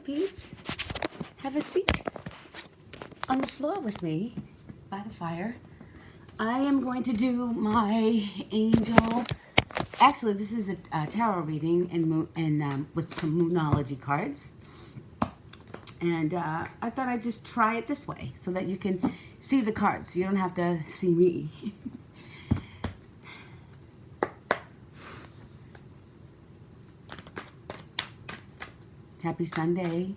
please. Have a seat on the floor with me by the fire. I am going to do my angel. Actually, this is a tarot reading and with some Moonology cards. And I thought I'd just try it this way so that you can see the cards. You don't have to see me. Happy Sunday.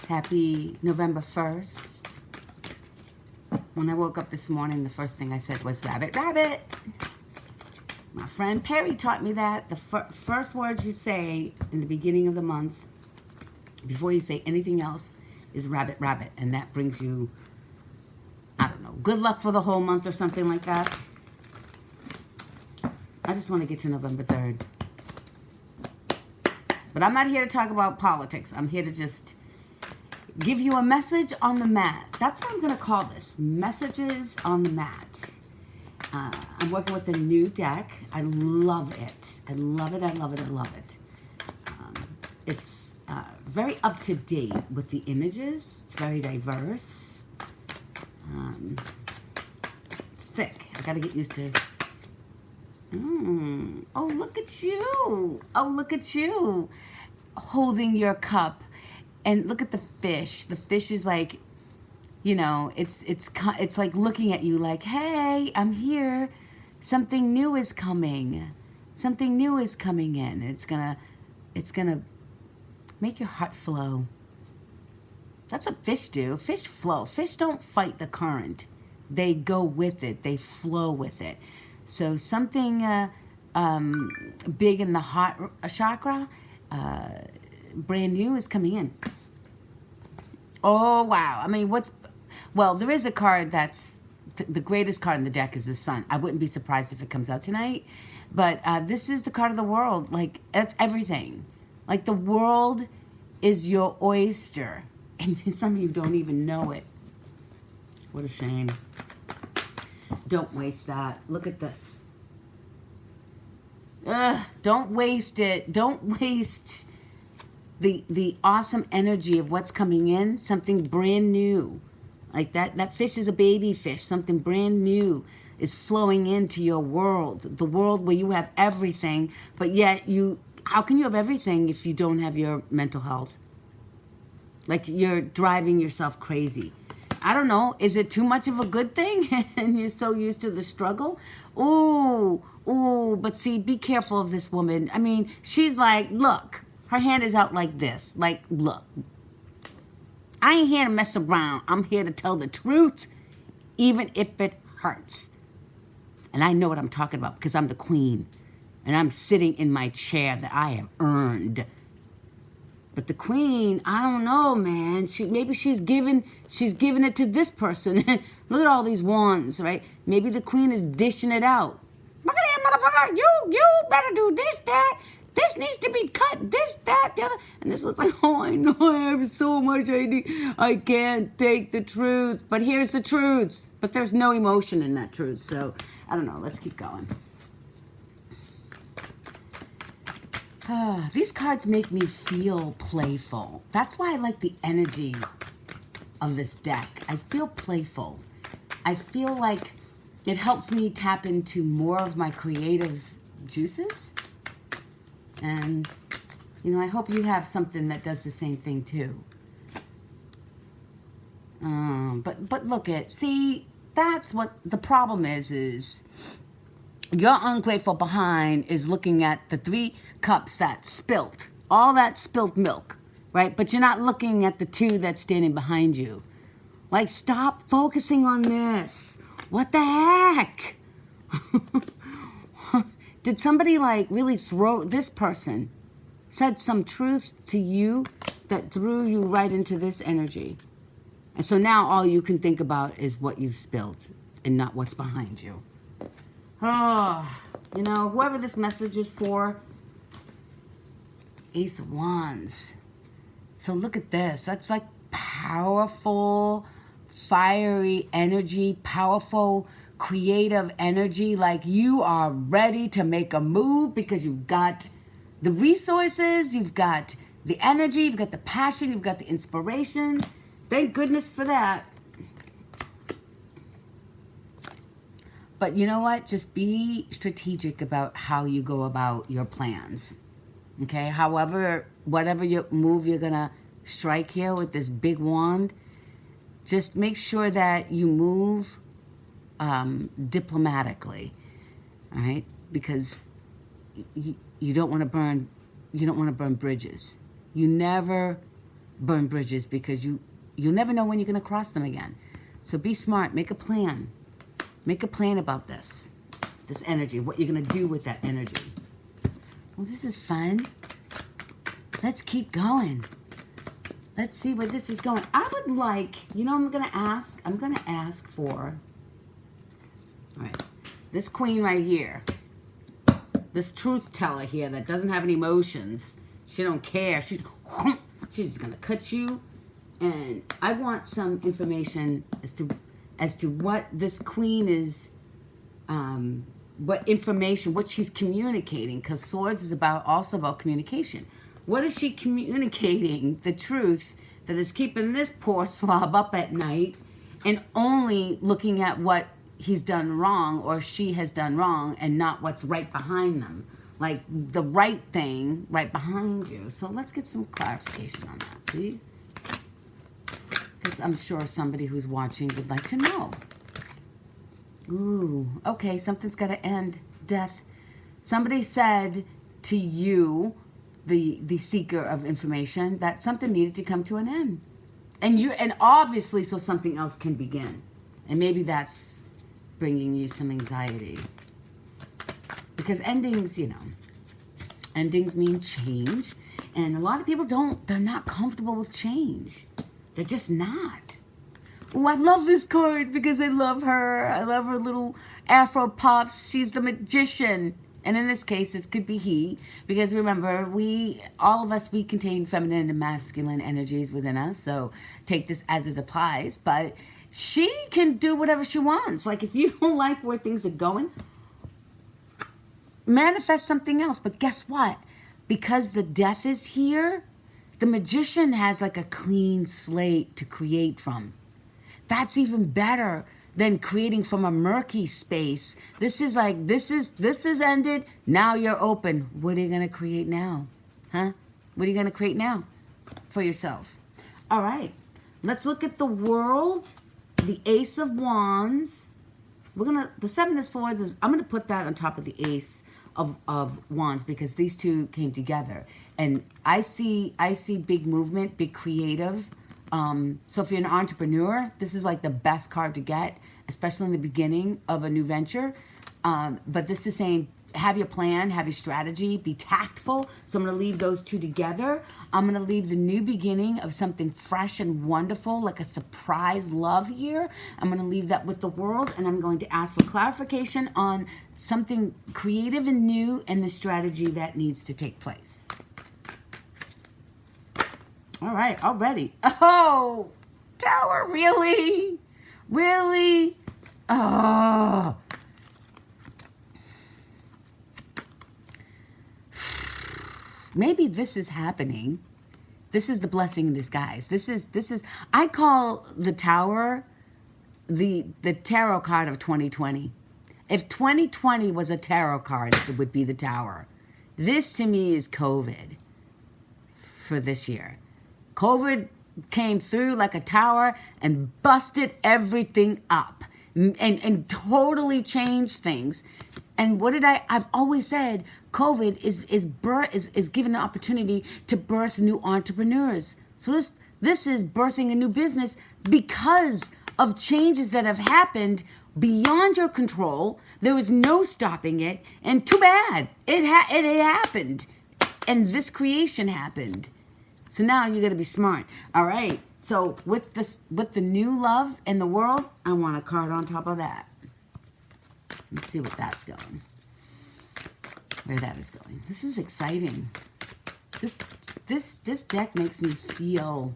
Happy November 1st. When I woke up this morning, the first thing I said was, rabbit, rabbit. My friend Perry taught me that. The first words you say in the beginning of the month, before you say anything else, is rabbit, rabbit. And that brings you, I don't know, good luck for the whole month or something like that. I just want to get to November 3rd. But I'm not here to talk about politics. I'm here to just give you a message on the mat. That's what I'm going to call this. Messages on the mat. I'm working with a new deck. I love it. I love it. I love it. I love it. It's very up to date with the images. It's very diverse. It's thick. I got to get used to. Oh, look at you. Oh, look at you. Holding your cup. And look at the fish. The fish is like, you know, it's like looking at you like, hey, I'm here. Something new is coming. Something new is coming in. It's gonna make your heart flow. That's what fish do. Fish flow. Fish don't fight the current. They go with it. They flow with it. So something big in the heart chakra, brand new is coming in. Oh, wow. I mean, well, there is a card that's, the greatest card in the deck is the Sun. I wouldn't be surprised if it comes out tonight. But this is the card of the world. Like, it's everything. Like, the world is your oyster. And some of you don't even know it. What a shame. Don't waste that. Look at this. Don't waste it. Don't waste the awesome energy of what's coming in. Something brand new. Like that fish is a baby fish. Something brand new is flowing into your world. The world where you have everything, but yet how can you have everything if you don't have your mental health? Like you're driving yourself crazy. I don't know. Is it too much of a good thing? And you're so used to the struggle? Ooh, but see, be careful of this woman. I mean, she's like, look, her hand is out like this. Like, look, I ain't here to mess around. I'm here to tell the truth, even if it hurts. And I know what I'm talking about because I'm the queen. And I'm sitting in my chair that I have earned. But the queen, I don't know, man. Maybe she's giving it to this person. Look at all these wands, right? Maybe the queen is dishing it out. Look at that motherfucker. You better do this, that. This needs to be cut. This, that, the other. And this was like, oh, I know I have so much I need. I can't take the truth. But here's the truth. But there's no emotion in that truth. So, I don't know. Let's keep going. These cards make me feel playful. That's why I like the energy of this deck. I feel playful. I feel like it helps me tap into more of my creative juices. And, you know, I hope you have something that does the same thing too. But look see, that's what the problem is your ungrateful behind is looking at the 3 cups that spilt, all that spilt milk, right? But you're not looking at the 2 that's standing behind you. Like, stop focusing on this. What the heck? Did somebody like really this person said some truth to you that threw you right into this energy? And so now all you can think about is what you've spilled and not what's behind you. Oh, you know, whoever this message is for, Ace of Wands. So look at this. That's like powerful, fiery energy, powerful, creative energy. Like you are ready to make a move because you've got the resources, you've got the energy, you've got the passion, you've got the inspiration. Thank goodness for that. But you know what? Just be strategic about how you go about your plans. Okay? However, whatever your move you're going to strike here with this big wand, just make sure that you move diplomatically. All right? Because you don't want to burn bridges. You never burn bridges because you'll never know when you're going to cross them again. So be smart. Make a plan. Make a plan about this energy, what you're going to do with that energy. Well, this is fun. Let's keep going. Let's see where this is going. I would like, I'm going to ask for, all right, this queen right here, this truth teller here that doesn't have any emotions. She don't care. She's just going to cut you. And I want some information as to what this queen is, what she's communicating, because swords is also about communication. What is she communicating, the truth, that is keeping this poor slob up at night and only looking at what he's done wrong or she has done wrong and not what's right behind them? Like the right thing right behind you. So let's get some clarification on that, please. Because I'm sure somebody who's watching would like to know. Ooh, okay, something's got to end. Death. Somebody said to you, the seeker of information, that something needed to come to an end. And obviously so something else can begin. And maybe that's bringing you some anxiety. Because endings, endings mean change. And a lot of people they're not comfortable with change. They're just not. Oh, I love this card because I love her. I love her little afro puffs. She's the magician. And in this case, it could be he. Because remember, all of us contain feminine and masculine energies within us. So take this as it applies. But she can do whatever she wants. Like if you don't like where things are going, manifest something else. But guess what? Because the death is here, the magician has like a clean slate to create from. That's even better than creating from a murky space. This is ended. Now you're open. What are you going to create now? Huh? What are you going to create now for yourself? All right. Let's look at the world. The Ace of Wands. The Seven of Swords I'm going to put that on top of the Ace of Wands because these two came together. And I see big movement, big creative. So if you're an entrepreneur, this is like the best card to get, especially in the beginning of a new venture. But this is saying, have your plan, have your strategy, be tactful. So I'm going to leave those two together. I'm going to leave the new beginning of something fresh and wonderful, like a surprise love here. I'm going to leave that with the world, and I'm going to ask for clarification on something creative and new and the strategy that needs to take place. All right, already. Oh, Tower, really? Really? Oh. Maybe this is happening. This is the blessing in disguise. This is I call the Tower the tarot card of 2020. If 2020 was a tarot card, it would be the Tower. This to me is COVID for this year. COVID came through like a tower and busted everything up and totally changed things. And what did I've always said, COVID is given an opportunity to birth new entrepreneurs. So this is birthing a new business because of changes that have happened beyond your control. There was no stopping it, and too bad it happened, and this creation happened. So now you got to be smart. All right. So with the new love in the world, I want a card on top of that. Let's see what that's going. Where that is going. This is exciting. This deck makes me feel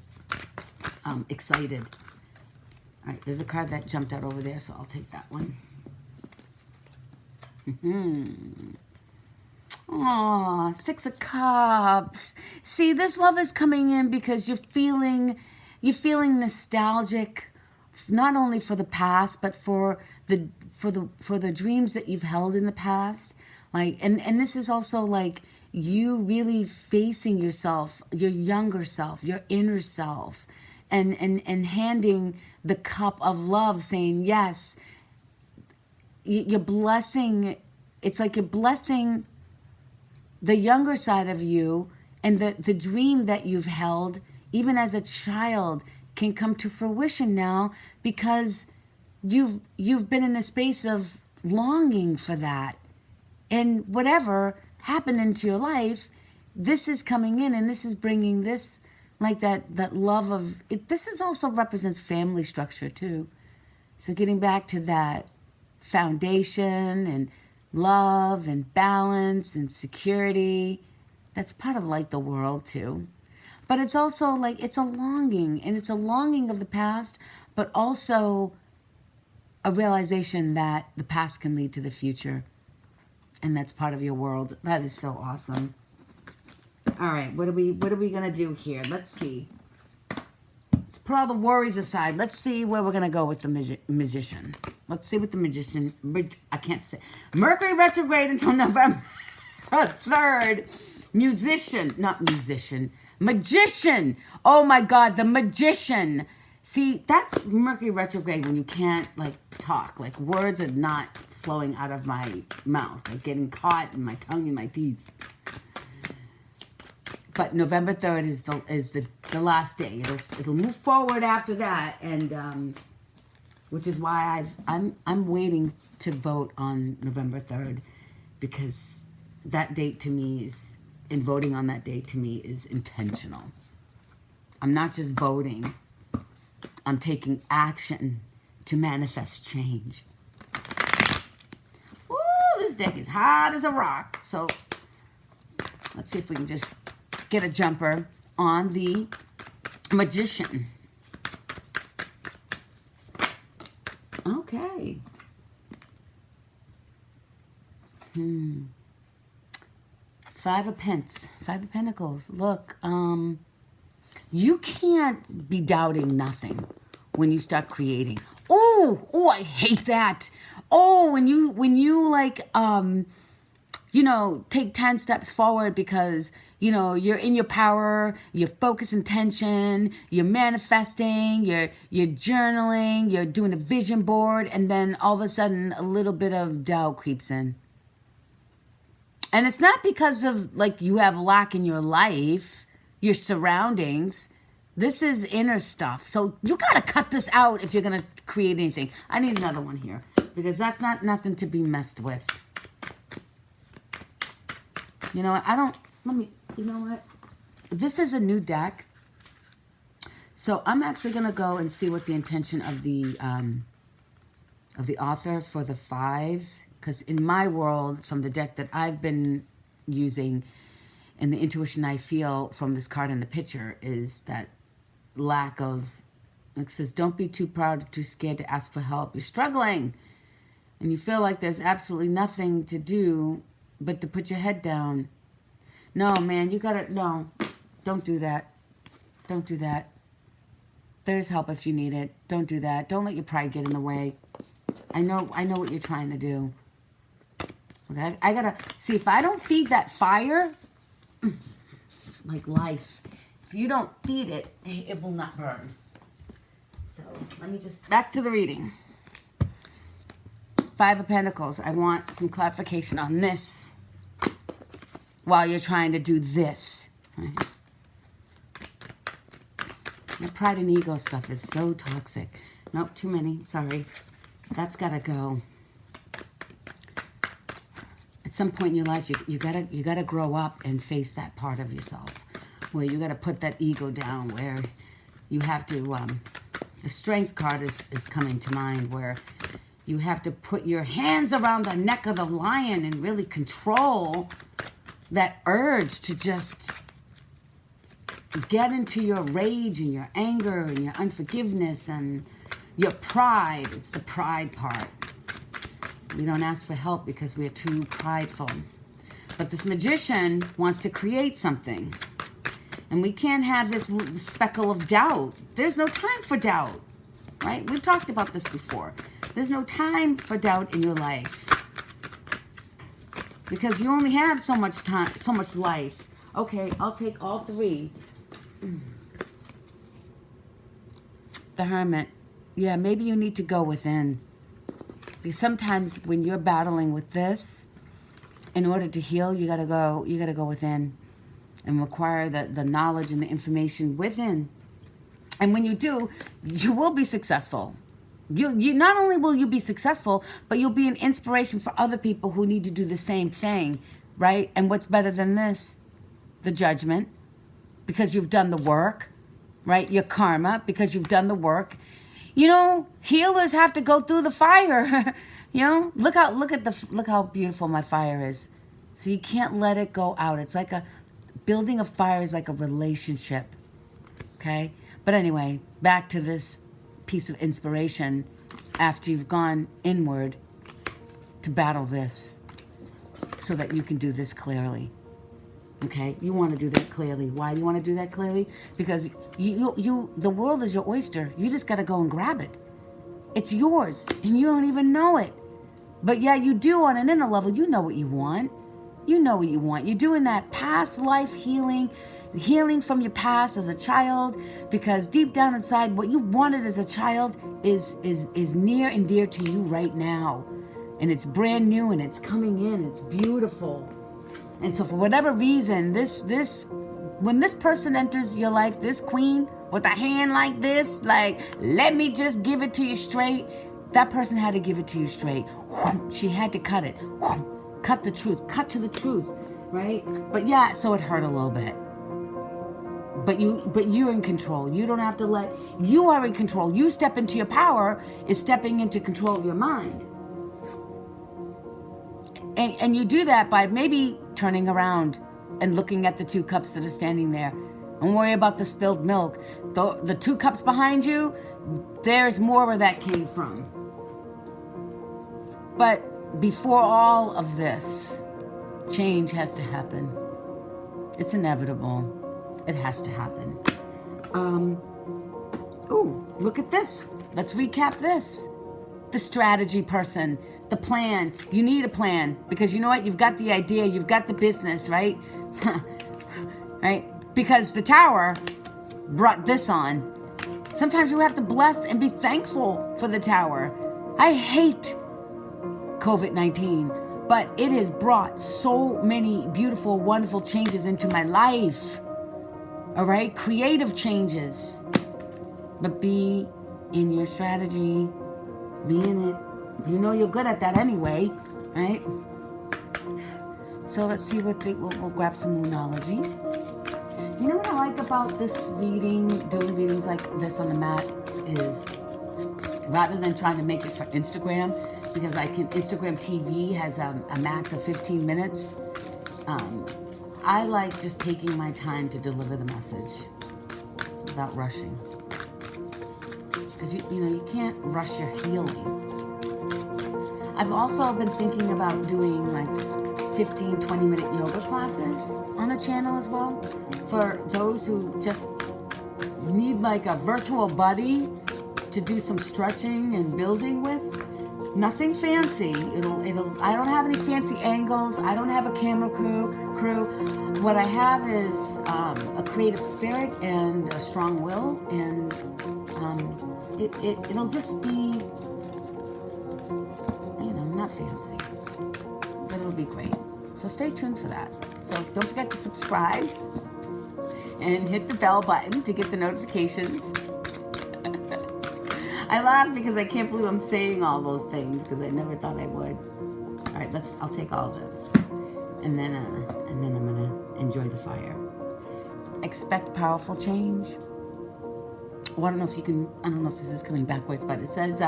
excited. All right, there's a card that jumped out over there, so I'll take that one. Aw, Six of Cups. See, this love is coming in because you're feeling nostalgic, not only for the past, but for the dreams that you've held in the past. Like, and this is also like you really facing yourself, your younger self, your inner self, and handing the cup of love, saying yes. You're blessing. It's like you're blessing the younger side of you, and the dream that you've held even as a child can come to fruition now because you've been in a space of longing for that. And whatever happened into your life, this is coming in, and this is bringing this, like that love of it. This is also represents family structure too. So getting back to that foundation and love and balance and security, that's part of like the world too. But it's also like it's a longing, and it's a longing of the past, but also a realization that the past can lead to the future, and that's part of your world. That is so awesome. All right, what are we gonna do here? Let's see. Let's put all the worries aside. Let's see where we're gonna go with the magician. Let's see what the magician. I can't say. Mercury retrograde until November 3rd. Musician, not musician. Magician. Oh my God, the magician. See, that's Mercury retrograde when you can't like talk. Like words are not flowing out of my mouth. Like getting caught in my tongue and my teeth. But November 3rd is the last day. It'll move forward after that, and which is why I'm waiting to vote on November 3rd, because that date to me is, and voting on that date to me is intentional. I'm not just voting. I'm taking action to manifest change. Woo, this deck is hot as a rock. So let's see if we can just get a jumper on the magician. Okay. Five of Pentacles. Look, you can't be doubting nothing when you start creating. Oh, I hate that. Oh, when you like, take 10 steps forward because, you're in your power, you're focused intention, you're manifesting, you're journaling, you're doing a vision board, and then all of a sudden a little bit of doubt creeps in. And it's not because of like you have lack in your life, your surroundings. This is inner stuff. So you got to cut this out if you're going to create anything. I need another one here because that's not nothing to be messed with. You know what? You know what? This is a new deck. So I'm actually going to go and see what the intention of the author for the 5, because in my world, from the deck that I've been using, and the intuition I feel from this card in the picture is that lack of, it says, don't be too proud or too scared to ask for help. You're struggling and you feel like there's absolutely nothing to do but to put your head down. No, man, no, don't do that. Don't do that. There's help if you need it. Don't do that. Don't let your pride get in the way. I know what you're trying to do. Okay, I gotta see if I don't feed that fire. It's like life. If you don't feed it, it will not burn. So let me just back to the reading. 5 of Pentacles. I want some clarification on this while you're trying to do this. Right? The pride and ego stuff is so toxic. Nope, too many. Sorry. That's gotta go. At some point in your life, you gotta grow up and face that part of yourself, where you gotta put that ego down. Where you have to, the Strength card is coming to mind, where you have to put your hands around the neck of the lion and really control that urge to just get into your rage and your anger and your unforgiveness and your pride. It's the pride part. We don't ask for help because we're too prideful. But this magician wants to create something. And we can't have this speckle of doubt. There's no time for doubt, right? We've talked about this before. There's no time for doubt in your life. Because you only have so much time, so much life. Okay, I'll take all three. The Hermit. Yeah, maybe you need to go within. Because sometimes when you're battling with this, in order to heal, you gotta go within and require the knowledge and the information within. And when you do, you will be successful. You not only will you be successful, but you'll be an inspiration for other people who need to do the same thing, right? And what's better than this? The judgment, because you've done the work, right? Your karma, because you've done the work. You know, healers have to go through the fire. You know, look how beautiful my fire is. So you can't let it go out. It's like building a fire is like a relationship. Okay? But anyway, back to this piece of inspiration after you've gone inward to battle this so that you can do this clearly. Okay? You want to do that clearly. Why do you want to do that clearly? Because the world is your oyster. You just got to go and grab it. It's yours, and you don't even know it. But yeah, you do on an inner level. You know what you want. You know what you want. You're doing that past life healing from your past as a child, because deep down inside, what you wanted as a child is near and dear to you right now. And it's brand new, and it's coming in. It's beautiful. And so for whatever reason, when this person enters your life, this queen with a hand like this, like, let me just give it to you straight, that person had to give it to you straight. She had to cut it. Cut the truth. Cut to the truth, right? But yeah, so it hurt a little bit. But you're in control. You don't have to you are in control. You step into your power is stepping into control of your mind. And you do that by maybe turning around and looking at the 2 cups that are standing there. Don't worry about the spilled milk. The 2 cups behind you, there's more where that came from. But before all of this, change has to happen. It's inevitable. It has to happen. Ooh, look at this. Let's recap this. The strategy person. The plan. You need a plan, because you know what? You've got the idea. You've got the business, right? Right? Because the tower brought this on. Sometimes you have to bless and be thankful for the tower. I hate COVID-19, but it has brought so many beautiful, wonderful changes into my life. All right? Creative changes. But be in your strategy. Be in it. You know you're good at that anyway, right? So let's see what we'll grab some Moonology. You know what I like about this reading, doing readings like this on the mat, is rather than trying to make it for Instagram, because Instagram TV has a max of 15 minutes. I like just taking my time to deliver the message without rushing. Because you can't rush your healing. I've also been thinking about doing like 15, 20-minute yoga classes on the channel as well. For those who just need like a virtual buddy to do some stretching and building with. Nothing fancy. I don't have any fancy angles. I don't have a camera crew. What I have is a creative spirit and a strong will, and it'll just be, not fancy, but it'll be great. So stay tuned for that. So don't forget to subscribe and hit the bell button to get the notifications. I laugh because I can't believe I'm saying all those things, because I never thought I would. All right, I'll take all those, and then I'm gonna enjoy the fire. Expect powerful change. Well, I don't know if this is coming backwards, but it says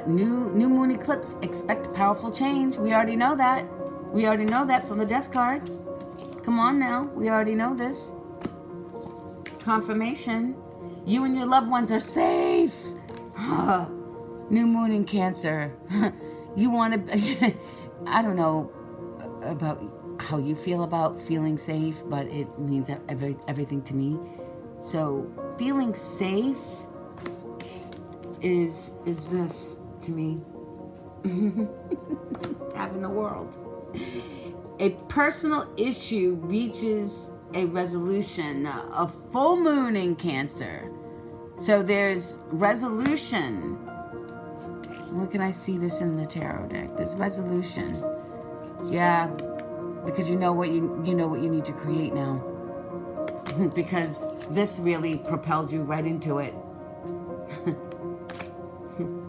new moon eclipse. Expect powerful change. We already know that. We already know that from the death card. Come on now, we already know this. Confirmation. You and your loved ones are safe. New moon in Cancer. You want to, I don't know about how you feel about feeling safe, but it means everything to me. So feeling safe is this to me. Having the world. A personal issue reaches a resolution. A full moon in Cancer. So there's resolution. Where can I see this in the tarot deck? There's resolution. Yeah, because you know what you need to create now. Because this really propelled you right into it.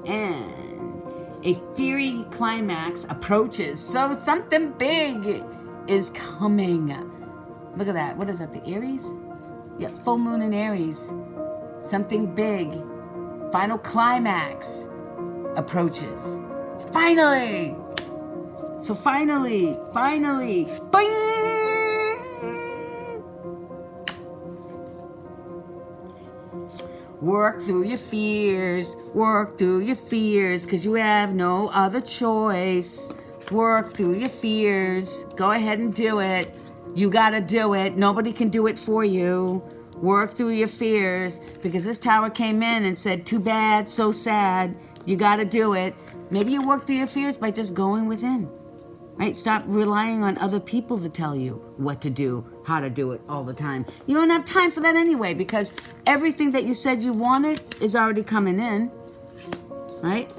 And a fiery climax approaches. So something big is coming. Look at that. What is that? The Aries? Yeah, full moon in Aries. Something big. Final climax approaches. Finally! So finally, boing! Work through your fears, because you have no other choice. Work through your fears. Go ahead and do it. You gotta do it. Nobody can do it for you. Work through your fears, because this tower came in and said, too bad, so sad. You gotta do it. Maybe you work through your fears by just going within. Right? Stop relying on other people to tell you what to do, how to do it all the time. You don't have time for that anyway, because everything that you said you wanted is already coming in. Right?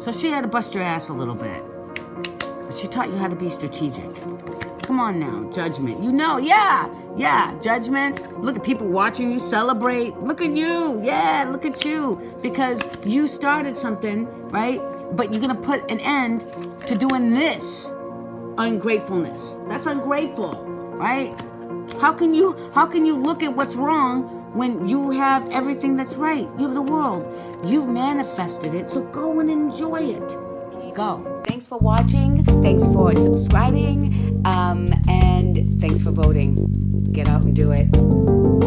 So she had to bust your ass a little bit. But she taught you how to be strategic. Come on now, Judgment. You know, yeah, Judgment. Look at people watching you celebrate. Look at you, yeah, look at you. Because you started something, right? But you're gonna put an end to doing this ungratefulness. That's ungrateful, right? How can you look at what's wrong when you have everything that's right? You have the world. You've manifested it, so go and enjoy it. Go. Thanks for watching. Thanks for subscribing. And thanks for voting. Get out and do it.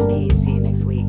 Peace. See you next week.